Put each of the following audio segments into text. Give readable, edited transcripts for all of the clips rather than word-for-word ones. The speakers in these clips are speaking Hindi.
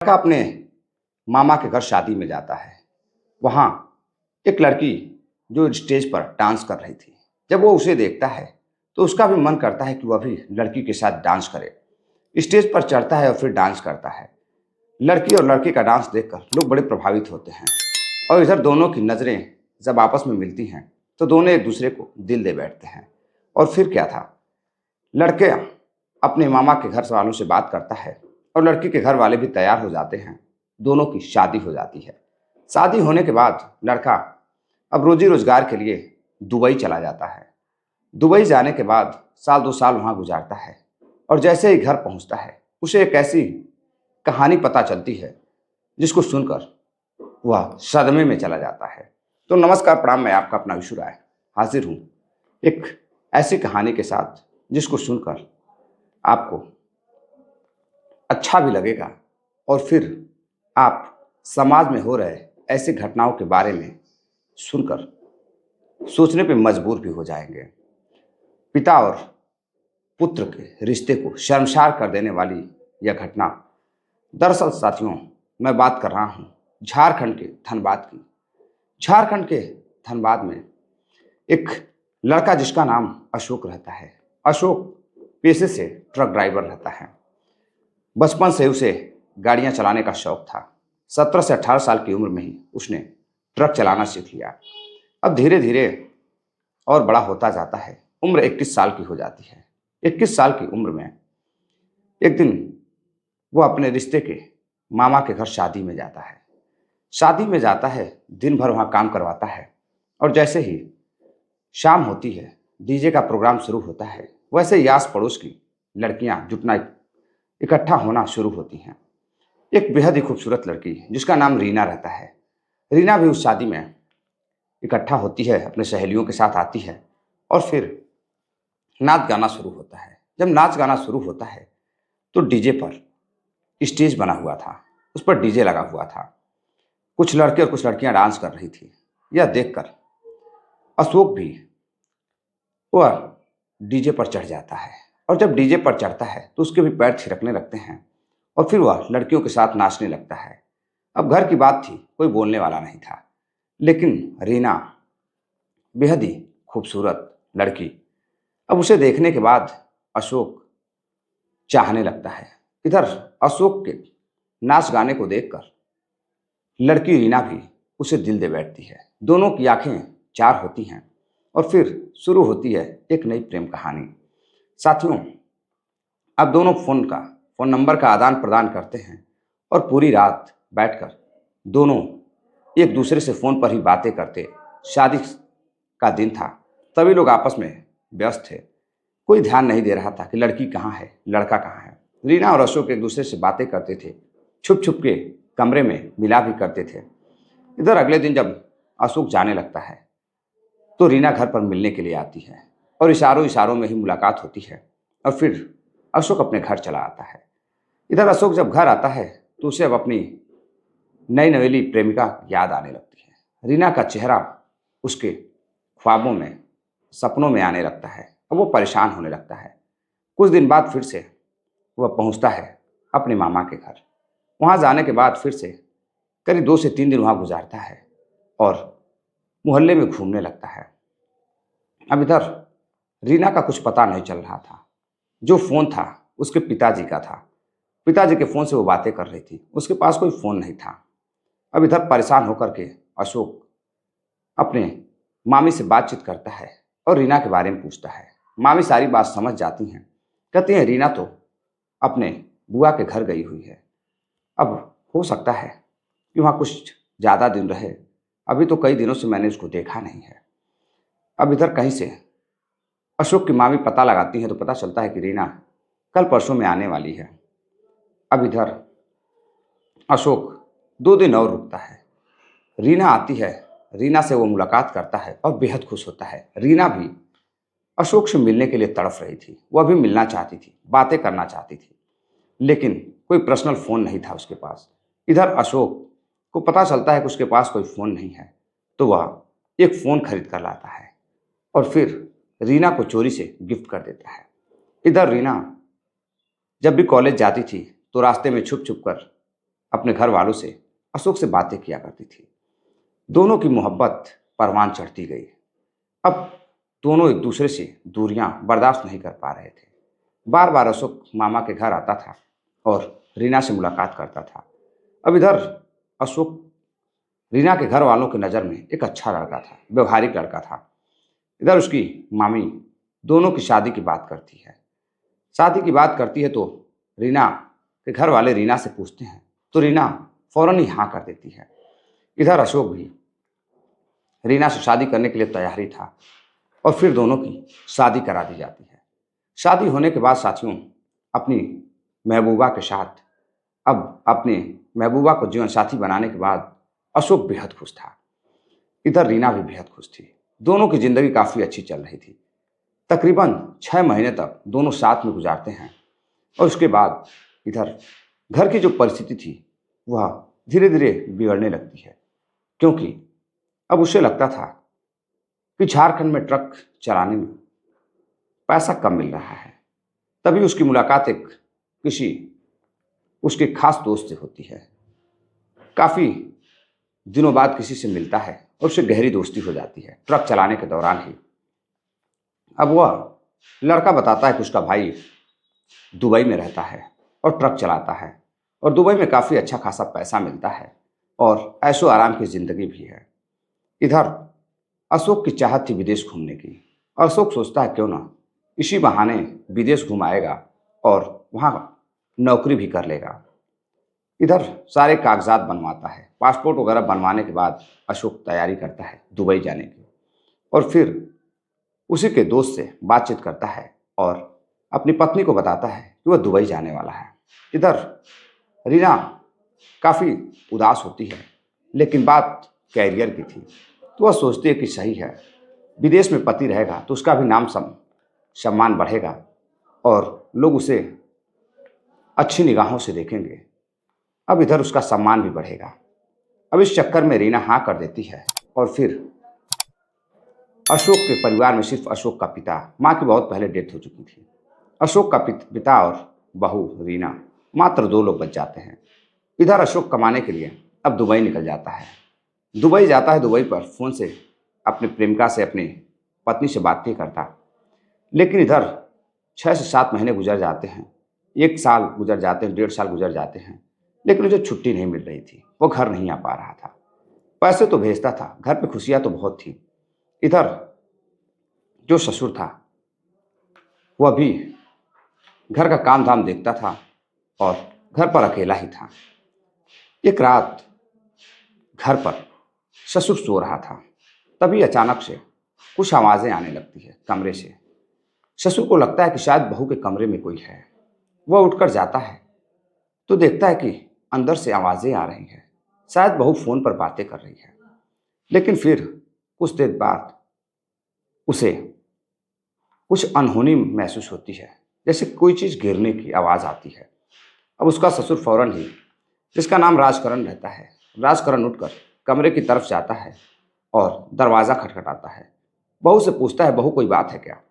लड़का अपने मामा के घर शादी में जाता है। वहाँ एक लड़की जो स्टेज पर डांस कर रही थी, जब वो उसे देखता है तो उसका भी मन करता है कि वह भी लड़की के साथ डांस करे। स्टेज पर चढ़ता है और फिर डांस करता है। लड़की और लड़के का डांस देखकर लोग बड़े प्रभावित होते हैं और इधर दोनों की नज़रें जब आपस में मिलती हैं तो दोनों एक दूसरे को दिल दे बैठते हैं। और फिर क्या था, लड़के अपने मामा के घर वालों से बात करता है और लड़की के घर वाले भी तैयार हो जाते हैं। दोनों की शादी हो जाती है। शादी होने के बाद लड़का अब रोजी रोजगार के लिए दुबई चला जाता है। दुबई जाने के बाद साल 2 साल वहाँ गुजारता है और जैसे ही घर पहुँचता है उसे एक ऐसी कहानी पता चलती है जिसको सुनकर वह सदमे में चला जाता है। तो नमस्कार, प्रणाम, मैं आपका अपना विशु राय हाजिर हूँ एक ऐसी कहानी के साथ जिसको सुनकर आपको अच्छा भी लगेगा और फिर आप समाज में हो रहे ऐसी घटनाओं के बारे में सुनकर सोचने पे मजबूर भी हो जाएंगे। पिता और पुत्र के रिश्ते को शर्मसार कर देने वाली यह घटना, दरअसल साथियों, मैं बात कर रहा हूँ झारखंड के धनबाद की। झारखंड के धनबाद में एक लड़का जिसका नाम अशोक रहता है। अशोक पेशे से ट्रक ड्राइवर रहता है। बचपन से उसे गाड़ियां चलाने का शौक था। 17 से 18 साल की उम्र में ही उसने ट्रक चलाना सीख लिया। अब धीरे धीरे और बड़ा होता जाता है। उम्र 21 साल की हो जाती है। 21 साल की उम्र में एक दिन वो अपने रिश्ते के मामा के घर शादी में जाता है। शादी में जाता है, दिन भर वहाँ काम करवाता है और जैसे ही शाम होती है, डीजे का प्रोग्राम शुरू होता है, वैसे ही आस पड़ोस की लड़कियां जुटना इकट्ठा होना शुरू होती हैं। एक बेहद ही खूबसूरत लड़की जिसका नाम रीना रहता है। रीना भी उस शादी में इकट्ठा होती है, अपने सहेलियों के साथ आती है और फिर नाच गाना शुरू होता है। जब नाच गाना शुरू होता है तो डीजे पर स्टेज बना हुआ था, उस पर डीजे लगा हुआ था। कुछ लड़के और कुछ लड़कियां डांस कर रही थी। यह देखकर अशोक भी वह डीजे पर चढ़ जाता है और जब डीजे पर चढ़ता है तो उसके भी पैर थिरकने लगते हैं और फिर वह लड़कियों के साथ नाचने लगता है। अब घर की बात थी, कोई बोलने वाला नहीं था, लेकिन रीना बेहद ही खूबसूरत लड़की, अब उसे देखने के बाद अशोक चाहने लगता है। इधर अशोक के नाच गाने को देखकर लड़की रीना भी उसे दिल दे बैठती है। दोनों की आंखें चार होती हैं और फिर शुरू होती है एक नई प्रेम कहानी। साथियों, अब दोनों फोन नंबर का आदान प्रदान करते हैं और पूरी रात बैठकर दोनों एक दूसरे से फ़ोन पर ही बातें करते। शादी का दिन था, सभी लोग आपस में व्यस्त थे। कोई ध्यान नहीं दे रहा था कि लड़की कहाँ है, लड़का कहाँ है। रीना और अशोक एक दूसरे से बातें करते थे, छुप छुप के कमरे में मिला भी करते थे। इधर अगले दिन जब अशोक जाने लगता है तो रीना घर पर मिलने के लिए आती है और इशारों इशारों में ही मुलाकात होती है और फिर अशोक अपने घर चला आता है। इधर अशोक जब घर आता है तो उसे अब अपनी नई नवेली प्रेमिका याद आने लगती है। रीना का चेहरा उसके ख्वाबों में, सपनों में आने लगता है और वो परेशान होने लगता है। कुछ दिन बाद फिर से वह पहुंचता है अपने मामा के घर। वहां जाने के बाद फिर से करीब 2 से 3 दिन वहां गुजारता है और मोहल्ले में घूमने लगता है। अब इधर रीना का कुछ पता नहीं चल रहा था। जो फ़ोन था उसके पिताजी का था। पिताजी के फ़ोन से वो बातें कर रही थी, उसके पास कोई फ़ोन नहीं था। अब इधर परेशान होकर के अशोक अपने मामी से बातचीत करता है और रीना के बारे में पूछता है। मामी सारी बात समझ जाती हैं, कहती हैं रीना तो अपने बुआ के घर गई हुई है। अब हो सकता है कि वहाँ कुछ ज़्यादा दिन रहे, अभी तो कई दिनों से मैंने उसको देखा नहीं है। अब इधर कहीं से अशोक की मामी पता लगाती हैं तो पता चलता है कि रीना कल परसों में आने वाली है। अब इधर अशोक 2 दिन और रुकता है। रीना आती है, रीना से वो मुलाकात करता है और बेहद खुश होता है। रीना भी अशोक से मिलने के लिए तड़फ रही थी, वह भी मिलना चाहती थी, बातें करना चाहती थी, लेकिन कोई पर्सनल फ़ोन नहीं था उसके पास। इधर अशोक को पता चलता है कि उसके पास कोई फ़ोन नहीं है तो वह एक फ़ोन खरीद कर लाता है और फिर रीना को चोरी से गिफ्ट कर देता है। इधर रीना जब भी कॉलेज जाती थी तो रास्ते में छुप छुप कर अपने घर वालों से, अशोक से बातें किया करती थी। दोनों की मोहब्बत परवान चढ़ती गई। अब दोनों एक दूसरे से दूरियां बर्दाश्त नहीं कर पा रहे थे। बार बार अशोक मामा के घर आता था और रीना से मुलाकात करता था। अब इधर अशोक रीना के घर वालों की नज़र में एक अच्छा लड़का था, व्यवहारिक लड़का था। इधर उसकी मामी दोनों की शादी की बात करती है। शादी की बात करती है तो रीना के घर वाले रीना से पूछते हैं तो रीना फौरन ही हाँ कर देती है। इधर अशोक भी रीना से शादी करने के लिए तैयार ही था और फिर दोनों की शादी करा दी जाती है। शादी होने के बाद साथियों, अपनी महबूबा के साथ, अब अपने महबूबा को जीवन साथी बनाने के बाद अशोक बेहद खुश था। इधर रीना भी बेहद खुश थी। दोनों की जिंदगी काफ़ी अच्छी चल रही थी। तकरीबन 6 महीने तक दोनों साथ में गुजारते हैं और उसके बाद इधर घर की जो परिस्थिति थी वह धीरे धीरे बिगड़ने लगती है, क्योंकि अब उसे लगता था कि झारखंड में ट्रक चलाने में पैसा कम मिल रहा है। तभी उसकी मुलाकात एक किसी उसके खास दोस्त से होती है। काफ़ी दिनों बाद किसी से मिलता है और उससे गहरी दोस्ती हो जाती है ट्रक चलाने के दौरान ही। अब वह लड़का बताता है कि उसका भाई दुबई में रहता है और ट्रक चलाता है और दुबई में काफ़ी अच्छा खासा पैसा मिलता है और ऐशो आराम की ज़िंदगी भी है। इधर अशोक की चाहत थी विदेश घूमने की। अशोक सोचता है क्यों ना इसी बहाने विदेश घुमाएगा और वहाँ नौकरी भी कर लेगा। इधर सारे कागजात बनवाता है। पासपोर्ट वगैरह बनवाने के बाद अशोक तैयारी करता है दुबई जाने की और फिर उसी के दोस्त से बातचीत करता है और अपनी पत्नी को बताता है कि वह दुबई जाने वाला है। इधर रीना काफ़ी उदास होती है, लेकिन बात कैरियर की थी तो वह सोचती है कि सही है, विदेश में पति रहेगा तो उसका भी नाम सम्मान बढ़ेगा और लोग उसे अच्छी निगाहों से देखेंगे। अब इधर उसका सम्मान भी बढ़ेगा। अब इस चक्कर में रीना हाँ कर देती है और फिर अशोक के परिवार में सिर्फ अशोक का पिता, माँ की बहुत पहले डेथ हो चुकी थी, अशोक का पिता और बहू रीना, मात्र 2 लोग बच जाते हैं। इधर अशोक कमाने के लिए अब दुबई निकल जाता है। दुबई जाता है, दुबई पर फ़ोन से अपने प्रेमिका से, अपनी पत्नी से बातें करता। लेकिन इधर 6 से 7 महीने गुजर जाते हैं, 1 साल गुजर जाते हैं, 1.5 साल गुजर जाते हैं, लेकिन उसे छुट्टी नहीं मिल रही थी। वो घर नहीं आ पा रहा था। पैसे तो भेजता था, घर पे खुशियाँ तो बहुत थी। इधर जो ससुर था वह भी घर का काम धाम देखता था और घर पर अकेला ही था। एक रात घर पर ससुर सो रहा था, तभी अचानक से कुछ आवाज़ें आने लगती है कमरे से। ससुर को लगता है कि शायद बहू के कमरे में कोई है। वह उठकर जाता है तो देखता है कि अंदर से आवाज़ें आ रही हैं, शायद बहू फ़ोन पर बातें कर रही है। लेकिन फिर कुछ देर बाद उसे कुछ अनहोनी महसूस होती है, जैसे कोई चीज़ गिरने की आवाज़ आती है। अब उसका ससुर फौरन ही, जिसका नाम राजकरण रहता है, राजकरण उठकर कमरे की तरफ जाता है और दरवाज़ा खटखटाता है। बहू से पूछता है, बहू कोई बात है क्या?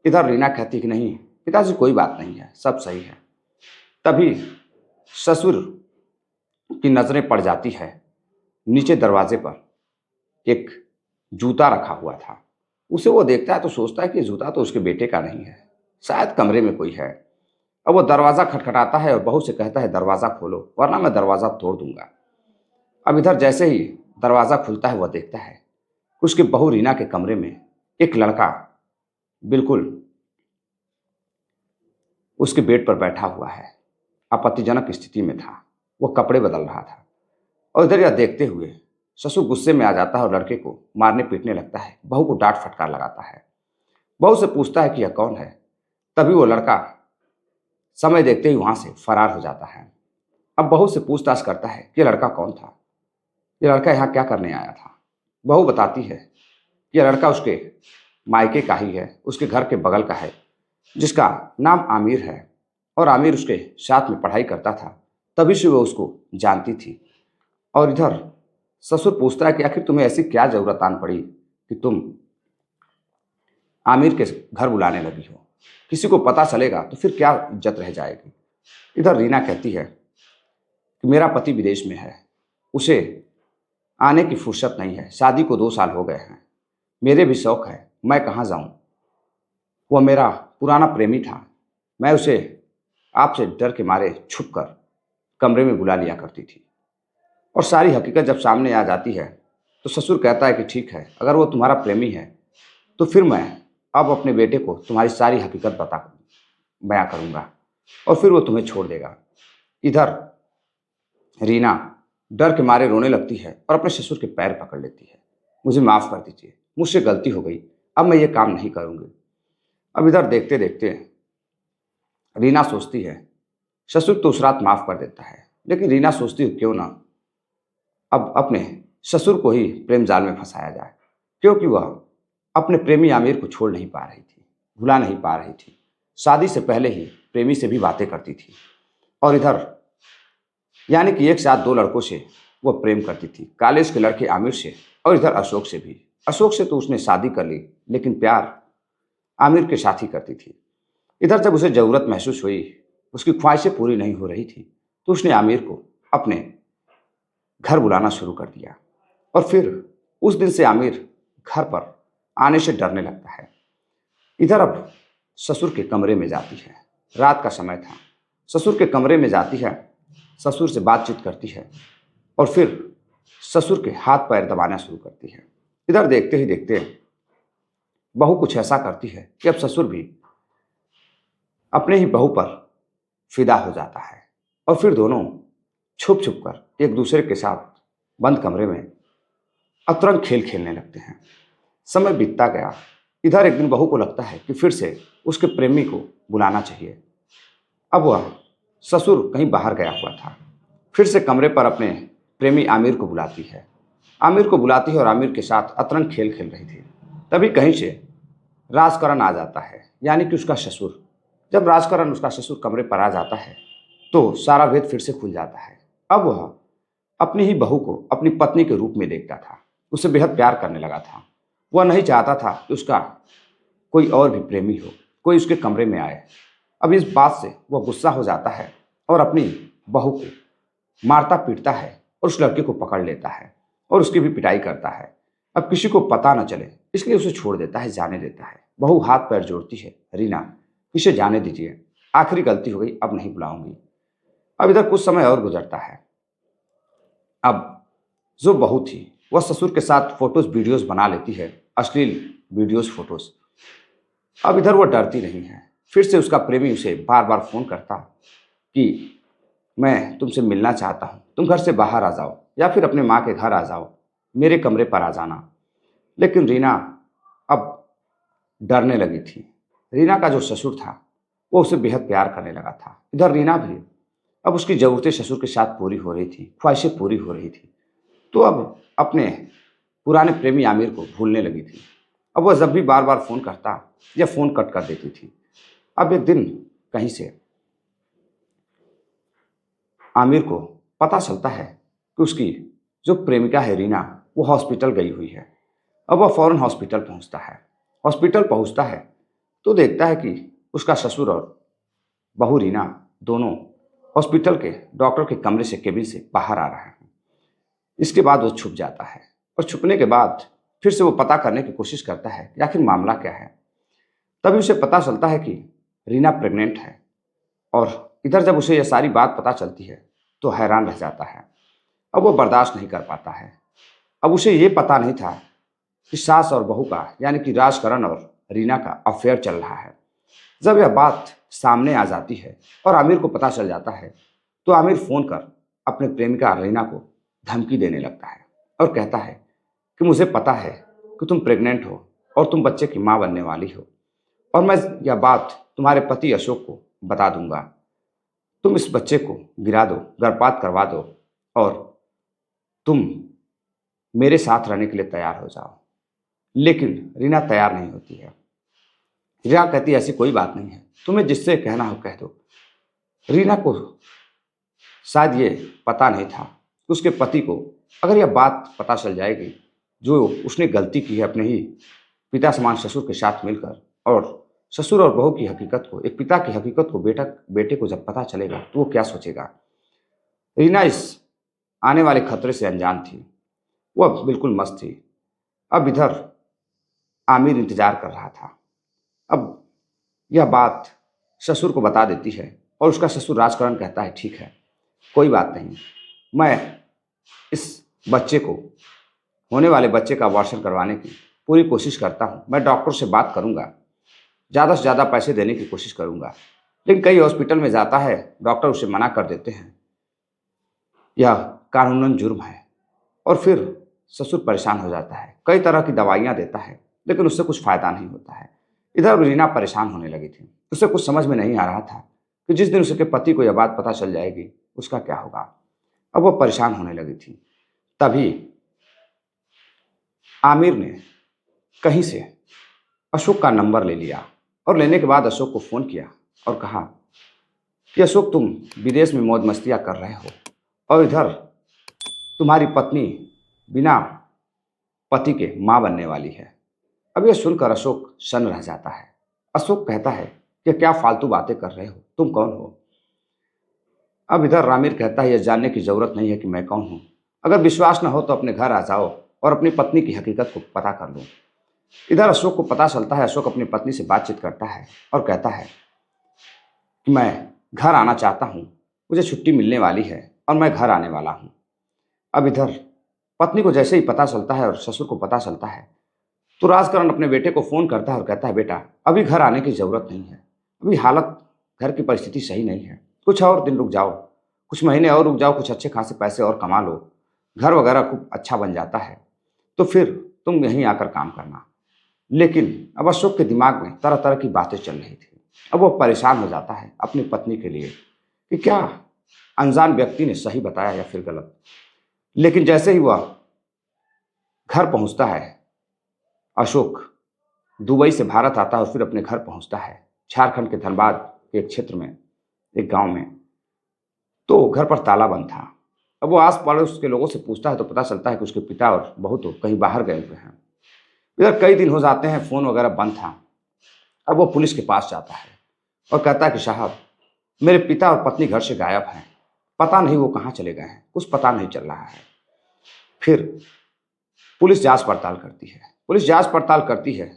इधर रीना कहती कि नहीं पिताजी, कोई बात नहीं है, सब सही है। तभी ससुर की नज़रें पड़ जाती है नीचे दरवाजे पर एक जूता रखा हुआ था। उसे वो देखता है तो सोचता है कि जूता तो उसके बेटे का नहीं है, शायद कमरे में कोई है। अब वो दरवाज़ा खटखटाता है और बहू से कहता है, दरवाज़ा खोलो वरना मैं दरवाज़ा तोड़ दूंगा। अब इधर जैसे ही दरवाज़ा खुलता है, वह देखता है उसकी बहू रीना के कमरे में एक लड़का बिल्कुल उसके बेड पर बैठा हुआ है, आपत्तिजनक स्थिति में था। वो कपड़े बदल रहा था और इधर यह देखते हुए ससुर गुस्से में आ जाता है और लड़के को मारने पीटने लगता है। बहू को डांट फटकार लगाता है। बहू से पूछता है कि यह कौन है। तभी वो लड़का समय देखते ही वहां से फरार हो जाता है। अब बहू से पूछताछ करता है कि यह लड़का कौन था, यह लड़का यहाँ क्या करने आया था। बहू बताती है कि यह लड़का उसके मायके का ही है, उसके घर के बगल का है, जिसका नाम आमिर है और आमिर उसके साथ में पढ़ाई करता था, तभी से वो उसको जानती थी। और इधर ससुर पूछता है कि आखिर तुम्हें ऐसी क्या जरूरत आन पड़ी कि तुम आमिर के घर बुलाने लगी हो, किसी को पता चलेगा तो फिर क्या इज्जत रह जाएगी। इधर रीना कहती है कि मेरा पति विदेश में है, उसे आने की फुर्सत नहीं है, शादी को 2 साल हो गए हैं, मेरे भी शौक है, मैं कहाँ जाऊँ? वह मेरा पुराना प्रेमी था, मैं उसे आपसे डर के मारे छुप कर कमरे में बुला लिया करती थी। और सारी हकीकत जब सामने आ जाती है तो ससुर कहता है कि ठीक है, अगर वो तुम्हारा प्रेमी है तो फिर मैं अब अपने बेटे को तुम्हारी सारी हकीकत बयां करूंगा और फिर वो तुम्हें छोड़ देगा। इधर रीना डर के मारे रोने लगती है और अपने ससुर के पैर पकड़ लेती है। मुझे माफ़ कर दीजिए, मुझसे गलती हो गई, अब मैं ये काम नहीं करूंगी। अब इधर देखते देखते रीना सोचती है, ससुर तो उस रात माफ़ कर देता है, लेकिन रीना सोचती है क्यों ना अब अपने ससुर को ही प्रेम जाल में फंसाया जाए, क्योंकि वह अपने प्रेमी आमिर को छोड़ नहीं पा रही थी, भुला नहीं पा रही थी। शादी से पहले ही प्रेमी से भी बातें करती थी और इधर यानी कि एक साथ 2 लड़कों से वह प्रेम करती थी, कॉलेज के लड़के आमिर से और इधर अशोक से भी। अशोक से तो उसने शादी कर ली, लेकिन प्यार आमिर के साथ ही करती थी। इधर जब उसे ज़रूरत महसूस हुई, उसकी ख्वाहिशें पूरी नहीं हो रही थी, तो उसने आमिर को अपने घर बुलाना शुरू कर दिया और फिर उस दिन से आमिर घर पर आने से डरने लगता है। इधर अब ससुर के कमरे में जाती है, रात का समय था, ससुर के कमरे में जाती है, ससुर से बातचीत करती है और फिर ससुर के हाथ पैर दबाना शुरू करती है। इधर देखते ही देखते बहू कुछ ऐसा करती है कि अब ससुर भी अपने ही बहू पर फिदा हो जाता है और फिर दोनों छुप छुप कर एक दूसरे के साथ बंद कमरे में अतरंग खेल खेलने लगते हैं। समय बीतता गया। इधर एक दिन बहू को लगता है कि फिर से उसके प्रेमी को बुलाना चाहिए। अब वह ससुर कहीं बाहर गया हुआ था, फिर से कमरे पर अपने प्रेमी आमिर को बुलाती है। आमिर को बुलाती है और आमिर के साथ अतरंग खेल खेल रही थी। तभी कहीं से राजकरण आ जाता है, यानी कि उसका ससुर। जब राजकरण उसका ससुर कमरे पर आ जाता है तो सारा भेद फिर से खुल जाता है। अब वह अपनी ही बहू को अपनी पत्नी के रूप में देखता था, उसे बेहद प्यार करने लगा था। वह नहीं चाहता था कि उसका कोई और भी प्रेमी हो, कोई उसके कमरे में आए। अब इस बात से वह गुस्सा हो जाता है और अपनी बहू को मारता पीटता है और उस लड़के को पकड़ लेता है और उसकी भी पिटाई करता है। अब किसी को पता न चले इसलिए उसे छोड़ देता है, जाने देता है। बहू हाथ पैर जोड़ती है, रीना इसे जाने दीजिए, आखिरी गलती हो गई, अब नहीं बुलाऊंगी। अब इधर कुछ समय और गुजरता है। अब जो बहू थी वह ससुर के साथ फोटोज वीडियोस बना लेती है, अश्लील वीडियोस फोटोज। अब इधर वो डरती नहीं है। फिर से उसका प्रेमी उसे बार बार फ़ोन करता कि मैं तुमसे मिलना चाहता हूँ, तुम घर से बाहर आ जाओ या फिर अपने माँ के घर आ जाओ, मेरे कमरे पर आ जाना। लेकिन रीना अब डरने लगी थी। रीना का जो ससुर था वो उसे बेहद प्यार करने लगा था। इधर रीना भी अब उसकी ज़रूरतें ससुर के साथ पूरी हो रही थी, ख्वाहिशें पूरी हो रही थी, तो अब अपने पुराने प्रेमी आमिर को भूलने लगी थी। अब वह जब भी बार बार फ़ोन करता या फ़ोन कट कर देती थी। अब एक दिन कहीं से आमिर को पता चलता है कि उसकी जो प्रेमिका है रीना, वो हॉस्पिटल गई हुई है। अब वह फ़ौरन हॉस्पिटल पहुंचता है। हॉस्पिटल पहुंचता है तो देखता है कि उसका ससुर और बहू रीना दोनों हॉस्पिटल के डॉक्टर के कमरे से, केबिन से बाहर आ रहे हैं। इसके बाद वो छुप जाता है और छुपने के बाद फिर से वो पता करने की कोशिश करता है कि आखिर मामला क्या है। तभी उसे पता चलता है कि रीना प्रेग्नेंट है और इधर जब उसे यह सारी बात पता चलती है तो हैरान रह जाता है। अब वो बर्दाश्त नहीं कर पाता है। अब उसे ये पता नहीं था कि सास और बहू का यानी कि राजकरण और रीना का अफेयर चल रहा है। जब यह बात सामने आ जाती है और आमिर को पता चल जाता है तो आमिर फ़ोन कर अपने प्रेमिका रीना को धमकी देने लगता है और कहता है कि मुझे पता है कि तुम प्रेग्नेंट हो और तुम बच्चे की माँ बनने वाली हो और मैं यह बात तुम्हारे पति अशोक को बता दूंगा। तुम इस बच्चे को गिरा दो, गर्भपात करवा दो और तुम मेरे साथ रहने के लिए तैयार हो जाओ। लेकिन रीना तैयार नहीं होती है। रीना कहती है ऐसी कोई बात नहीं है, तुम्हें जिससे कहना हो कह दो। रीना को शायद ये पता नहीं था कि उसके पति को अगर यह बात पता चल जाएगी जो उसने गलती की है अपने ही पिता समान ससुर के साथ मिलकर, और ससुर और बहू की हकीकत को, एक पिता की हकीकत को बेटे को जब पता चलेगा तो वो क्या सोचेगा। रीना इस आने वाले खतरे से अनजान थी। वह बिल्कुल मस्त थी। अब इधर आमिर इंतजार कर रहा था। अब यह बात ससुर को बता देती है और उसका ससुर राजकरण कहता है ठीक है, कोई बात नहीं, मैं इस बच्चे को, होने वाले बच्चे का अबॉर्शन करवाने की पूरी कोशिश करता हूँ। मैं डॉक्टर से बात करूँगा, ज़्यादा से ज़्यादा पैसे देने की कोशिश करूँगा। लेकिन कई हॉस्पिटल में जाता है, डॉक्टर उसे मना कर देते हैं, यह कानूनन जुर्म है। और फिर ससुर परेशान हो जाता है, कई तरह की दवाइयाँ देता है, लेकिन उससे कुछ फ़ायदा नहीं होता है। इधर रीना परेशान होने लगी थी। उसे कुछ समझ में नहीं आ रहा था कि जिस दिन उसके पति को यह बात पता चल जाएगी उसका क्या होगा। अब वो परेशान होने लगी थी। तभी आमिर ने कहीं से अशोक का नंबर ले लिया और लेने के बाद अशोक को फ़ोन किया और कहा कि अशोक, तुम विदेश में मौज मस्तियाँ कर रहे हो और इधर तुम्हारी पत्नी बिना पति के माँ बनने वाली है। अब यह सुनकर अशोक सन्न रह जाता है। अशोक कहता है कि क्या फालतू बातें कर रहे हो, तुम कौन हो? अब इधर रामिर कहता है यह जानने की ज़रूरत नहीं है कि मैं कौन हूँ। अगर विश्वास न हो तो अपने घर आ जाओ और अपनी पत्नी की हकीकत को पता कर लो। इधर अशोक को पता चलता है। अशोक अपनी पत्नी से बातचीत करता है और कहता है कि मैं घर आना चाहता हूँ, मुझे छुट्टी मिलने वाली है और मैं घर आने वाला हूँ। अब इधर पत्नी को जैसे ही पता चलता है और ससुर को पता चलता है तो राजकरण अपने बेटे को फ़ोन करता है और कहता है बेटा, अभी घर आने की ज़रूरत नहीं है, अभी हालत घर की परिस्थिति सही नहीं है, कुछ और दिन रुक जाओ, कुछ महीने और रुक जाओ, कुछ अच्छे खासे पैसे और कमा लो, घर वगैरह खूब अच्छा बन जाता है तो फिर तुम यहीं आकर काम करना। लेकिन अब अशोक के दिमाग में तरह तरह की बातें चल रही थी। अब वो परेशान हो जाता है अपनी पत्नी के लिए कि क्या अनजान व्यक्ति ने सही बताया या फिर गलत। लेकिन जैसे ही वह घर पहुंचता है, अशोक दुबई से भारत आता है और फिर अपने घर पहुंचता है झारखंड के धनबाद के एक क्षेत्र में, एक गांव में। तो घर पर ताला बंद था। अब वो आस पड़ोस के लोगों से पूछता है तो पता चलता है कि उसके पिता और बहू तो कहीं बाहर गए हुए हैं। इधर कई दिन हो जाते हैं, फ़ोन वगैरह बंद था। अब वो पुलिस के पास जाता है और कहता है कि साहब, मेरे पिता और पत्नी घर से गायब हैं, पता नहीं वो कहाँ चले गए हैं, कुछ पता नहीं चल रहा है। फिर पुलिस जांच पड़ताल करती है। पुलिस जांच पड़ताल करती है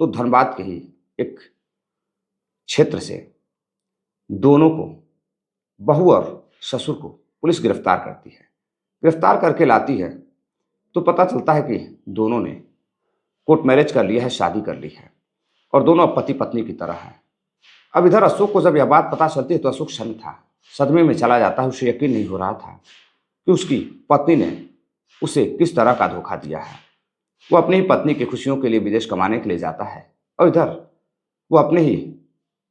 तो धनबाद के ही एक क्षेत्र से दोनों को, बहू और ससुर को, पुलिस गिरफ्तार करती है। गिरफ्तार करके लाती है तो पता चलता है कि दोनों ने कोर्ट मैरिज कर लिया है, शादी कर ली है और दोनों अब पति पत्नी की तरह हैं। अब इधर अशोक को जब यह बात पता चलती है तो अशोक सन्न था, सदमे में चला जाता है। उसे यकीन नहीं हो रहा था कि उसकी पत्नी ने उसे किस तरह का धोखा दिया है। वो अपनी ही पत्नी की खुशियों के लिए विदेश कमाने के लिए जाता है और इधर वो अपने ही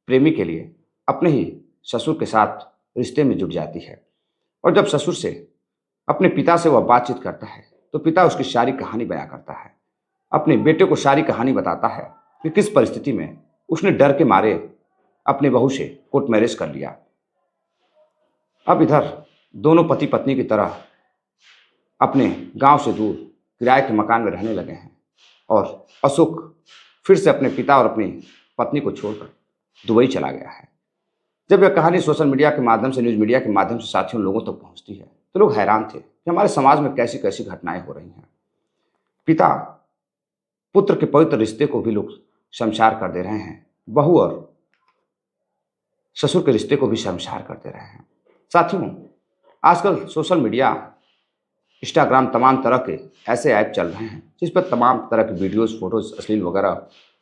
प्रेमी के लिए अपने ही ससुर के साथ रिश्ते में जुट जाती है। और जब ससुर से, अपने पिता से वह बातचीत करता है तो पिता उसकी सारी कहानी बयां करता है, अपने बेटे को सारी कहानी बताता है कि किस परिस्थिति में उसने डर के मारे अपने बहू से कोर्ट मैरिज कर लिया। अब इधर दोनों पति पत्नी की तरह अपने गांव से दूर किराए के मकान में रहने लगे हैं और अशोक फिर से अपने पिता और अपनी पत्नी को छोड़कर दुबई चला गया है। जब यह कहानी सोशल मीडिया के माध्यम से, न्यूज़ मीडिया के माध्यम से साथियों लोगों तक पहुंचती है तो लोग हैरान थे कि हमारे समाज में कैसी कैसी घटनाएं हो रही हैं। पिता पुत्र के पवित्र रिश्ते को भी लोग शर्मसार कर दे रहे हैं, बहू और ससुर के रिश्ते को भी शर्मसार कर दे रहे हैं। साथियों, आजकल सोशल मीडिया, इंस्टाग्राम, तमाम तरह के ऐसे ऐप चल रहे हैं जिस पर तमाम तरह की वीडियोस, फोटोज़, अश्लील वगैरह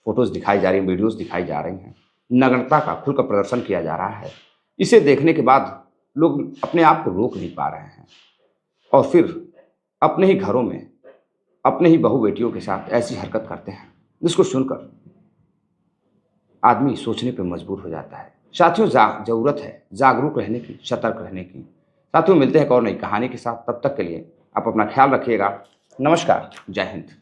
फोटोज़ दिखाई जा रही हैं, वीडियोज़ दिखाई जा रही हैं, नग्नता का खुलकर प्रदर्शन किया जा रहा है। इसे देखने के बाद लोग अपने आप को रोक नहीं पा रहे हैं और फिर अपने ही घरों में अपने ही बहू बेटियों के साथ ऐसी हरकत करते हैं जिसको सुनकर आदमी सोचने पर मजबूर हो जाता है। साथियों, ज़रूरत है जागरूक रहने की, सतर्क रहने की। साथियों, मिलते हैं एक और नई कहानी के साथ। तब तक के लिए आप अपना ख्याल रखिएगा। नमस्कार, जय हिंद।